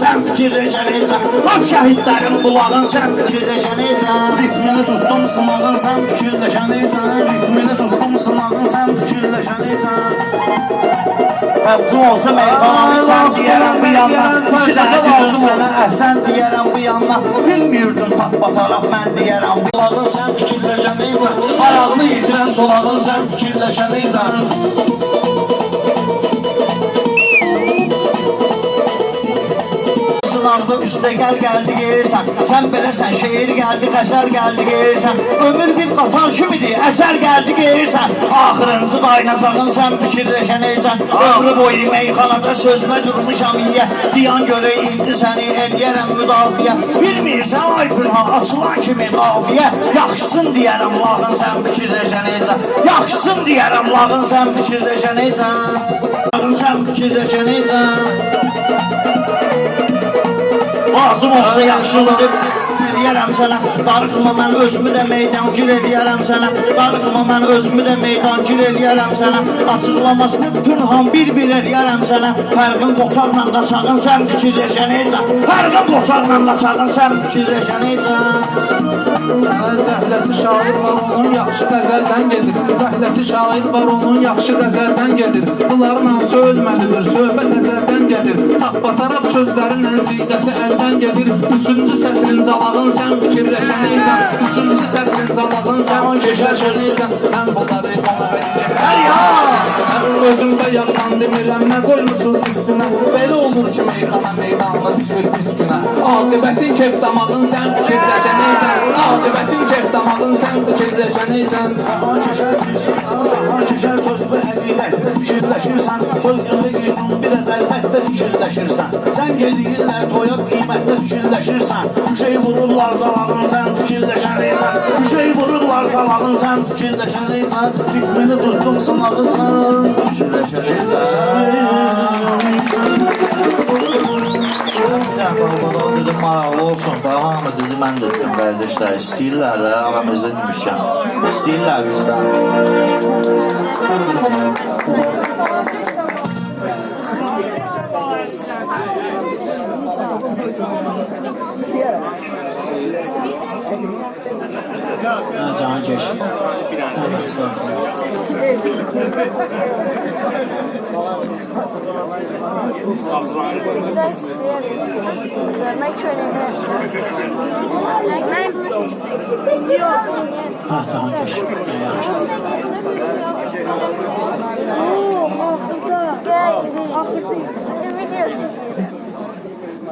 sən fikirləşənəcən. Lap şəhidlərin qulağın sən fikirləşənəcən. Ritmini tutdum sınağın sən fikirləşənəcən. Ritmini tutdum sınağın sən fikirləşənəcən. Həbcim olsa meyxananı tən deyərəm bu yandan. İki dəfə lazım sənə əhsən deyərəm bu yandan. Bilmirdin tap bataraq mən deyərəm bu Solağın sən fikirləşənəcən. Ayağını yitirən solağın sən fikirləşənəcən. Sınavda üstə gəldi gelirsən. Sən beləsən şeir gəldi, qəsər gəldi gelirsən. Ömür bir qatar kimidir, əcəl gəldi gelirsən. Axırıncı qaynacağın sən fikirləşənəcən. Ömrü boyu meyxanada sözmə durmuşam yiyə. Diyan görə indi səni eləyərəm müdafiə. Bilmirsən ay pünhan açılan kimi qafiyə. Yaxşısın deyərəm lağın sən fikirləşənəcən. Yaxşısın deyərəm lağın sən fikirləşənəcən. Lağın sən fikirləşənəcən. Lazım olsa yaxşılığı eləyərəm sənə. Darıxma mən özümü də meydancil eləyərəm sənə. Darıxma mən özümü də meydancil eləyərəm sənə. Açıqlamasını bütün ham bir-bir eləyərəm sənə. Fərqin qoçaqla qaçağın sən fikirləşənəcən. Fərqin qoçaqla qaçağın sən fikirləşənəcən. Zəhləsi şair var onun yaxşı qəzəldən gedir. Zəhləsi şair var onun yaxşı qəzəldən gedir. Bunların hansı ölməlidir, söhbət nəzərdən gedir. Tapbataraq sözlərin əntiqəsi əldən gedir. Üçüncü sətrin calağın sən fikirləşənəcən. Üçüncü sətrin calağın sən fikirləşənəcən. Mən bunları ona verim. Özümdə yalan demirəm, nə qoymusunuz üstünə. Belə olur ki meyxana meydanına düşür pis günə. Aqibətin kef damağın sən fikirləşənəcən. Aqibətin kef damağın sən fikirləşənəcən. Cahan keçər sözü həqiqətdə fikirləşirsən. Sözlüyü üçün biraz əlbətdə fikirləşirsən. Sən geliyirlər toya qiymətdə fikirləşirsən. Bir şey vururlar zalağın sən fikirləşənəcən. Bir şey vururlar zalağın sən fikirləşənəcən. Ritmini tutdum sınağın sən fikirləşənəcən. Dedim maraqlı olsun da, hamı dedi, mən də dedim, qardaşlar, istəyirlər də, aramızda demişəm, istəyirlər bizdən. Can keş. Güzel çizerim. Üzerine köleme yazdım. Ben bunu yok. Ha, can keş. Geldi. Video çekiyorum.